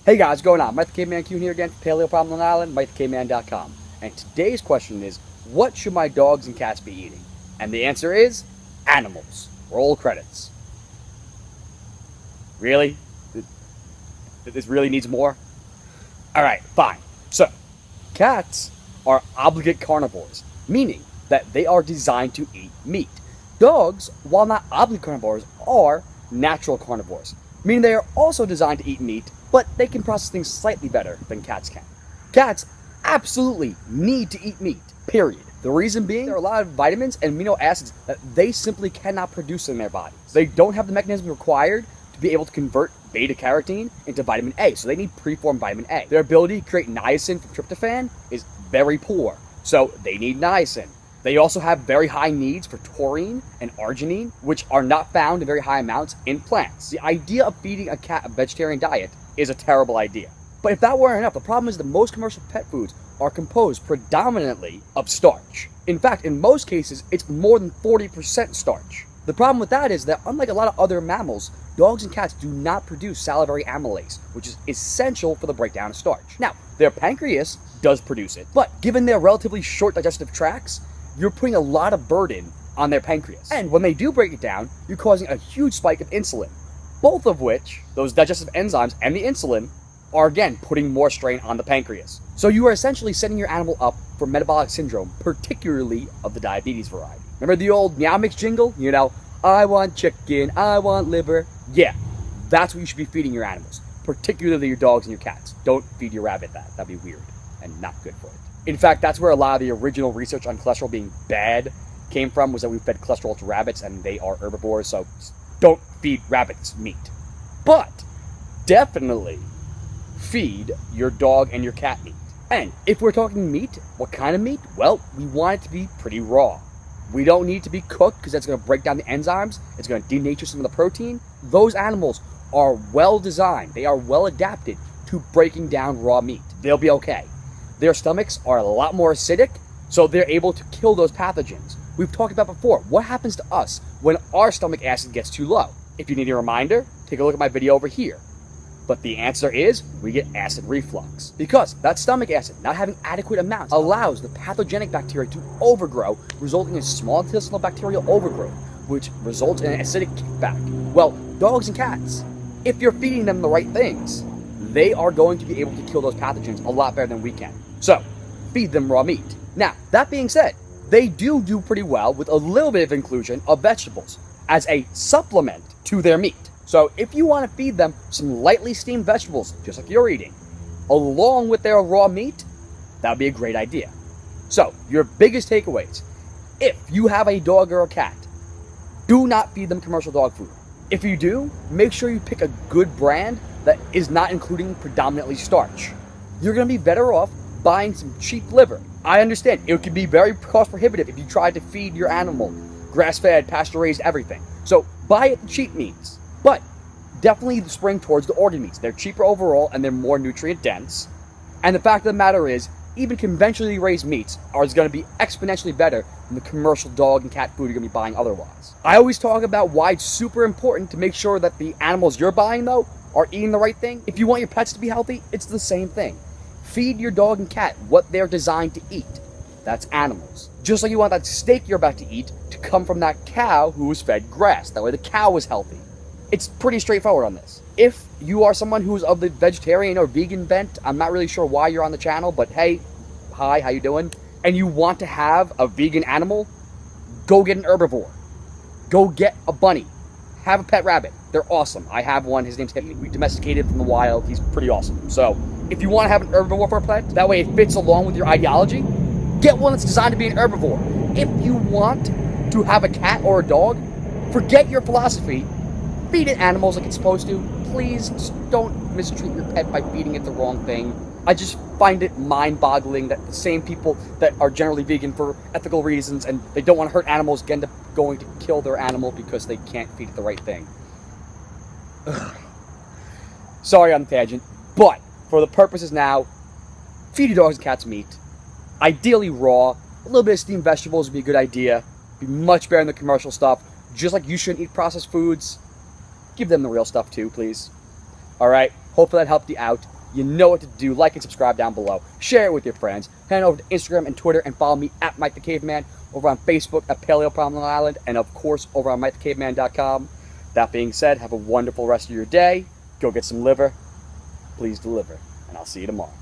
Hey guys, what's going on? Mike the Caveman Q here again from Paleo Problem Island, MikeTheCaveman.com. And today's question is, what should my dogs and cats be eating? And the answer is, animals. Roll credits. Really? This really needs more? Alright, fine. So, cats are obligate carnivores, meaning that they are designed to eat meat. Dogs, while not obligate carnivores, are natural carnivores, meaning they are also designed to eat meat, but they can process things slightly better than cats can. Cats absolutely need to eat meat, period. The reason being, there are a lot of vitamins and amino acids that they simply cannot produce in their bodies. They don't have the mechanism required to be able to convert beta-carotene into vitamin A, so they need preformed vitamin A. Their ability to create niacin from tryptophan is very poor, so they need niacin. They also have very high needs for taurine and arginine, which are not found in very high amounts in plants. The idea of feeding a cat a vegetarian diet is a terrible idea. But if that weren't enough, the problem is that most commercial pet foods are composed predominantly of starch. In fact, in most cases, it's more than 40% starch. The problem with that is that, unlike a lot of other mammals, dogs and cats do not produce salivary amylase, which is essential for the breakdown of starch. Now, their pancreas does produce it, but given their relatively short digestive tracts, you're putting a lot of burden on their pancreas. And when they do break it down, you're causing a huge spike of insulin, both of which, those digestive enzymes and the insulin, are again putting more strain on the pancreas. So you are essentially setting your animal up for metabolic syndrome, particularly of the diabetes variety. Remember the old Meow Mix jingle? You know, I want chicken, I want liver. Yeah, that's what you should be feeding your animals, particularly your dogs and your cats. Don't feed your rabbit that. That'd be weird and not good for it. In fact, that's where a lot of the original research on cholesterol being bad came from, was that we fed cholesterol to rabbits and they are herbivores, so don't feed rabbits meat. But definitely feed your dog and your cat meat. And if we're talking meat, what kind of meat? Well, we want it to be pretty raw. We don't need it to be cooked because that's going to break down the enzymes. It's going to denature some of the protein. Those animals are well designed. They are well adapted to breaking down raw meat. They'll be okay. Their stomachs are a lot more acidic, so they're able to kill those pathogens. We've talked about before, what happens to us when our stomach acid gets too low? If you need a reminder, take a look at my video over here. But the answer is, we get acid reflux. Because that stomach acid, not having adequate amounts, allows the pathogenic bacteria to overgrow, resulting in small intestinal bacterial overgrowth, which results in an acidic kickback. Well, dogs and cats, if you're feeding them the right things, they are going to be able to kill those pathogens a lot better than we can. So, feed them raw meat. Now, that being said, they do pretty well with a little bit of inclusion of vegetables as a supplement to their meat. So if you want to feed them some lightly steamed vegetables, just like you're eating, along with their raw meat, that would be a great idea. So, your biggest takeaways: if you have a dog or a cat, do not feed them commercial dog food. If you do, make sure you pick a good brand that is not including predominantly starch. You're going to be better off buying some cheap liver. I understand it can be very cost prohibitive if you try to feed your animal grass-fed, pasture-raised, everything. So buy it the cheap meats, but definitely spring towards the organ meats. They're cheaper overall and they're more nutrient dense. And the fact of the matter is, even conventionally raised meats are going to be exponentially better than the commercial dog and cat food you're going to be buying otherwise. I always talk about why it's super important to make sure that the animals you're buying, though, are eating the right thing. If you want your pets to be healthy, it's the same thing. Feed your dog and cat what they're designed to eat. That's animals. Just like you want that steak you're about to eat to come from that cow who was fed grass. That way the cow is healthy. It's pretty straightforward on this. If you are someone who's of the vegetarian or vegan bent, I'm not really sure why you're on the channel, but hey, hi, how you doing? And you want to have a vegan animal, go get an herbivore. Go get a bunny. Have a pet rabbit. They're awesome. I have one. His name's Hippie. We domesticated from the wild. He's pretty awesome. So if you want to have an herbivore for a pet, that way it fits along with your ideology, get one that's designed to be an herbivore. If you want to have a cat or a dog, forget your philosophy. Feed it animals like it's supposed to. Please just don't mistreat your pet by feeding it the wrong thing. I just find it mind-boggling that the same people that are generally vegan for ethical reasons and they don't want to hurt animals end up going to kill their animal because they can't feed it the right thing. Ugh. Sorry on the tangent, but for the purposes now, feed your dogs and cats meat. Ideally raw. A little bit of steamed vegetables would be a good idea. Be much better than the commercial stuff. Just like you shouldn't eat processed foods, give them the real stuff too, please. Alright, hopefully that helped you out. You know what to do. Like and subscribe down below. Share it with your friends. Head over to Instagram and Twitter and follow me at Mike the Caveman. Over on Facebook at Paleo Problem Island. And of course, over on MikeTheCaveman.com. That being said, have a wonderful rest of your day. Go get some liver. Please deliver. And I'll see you tomorrow.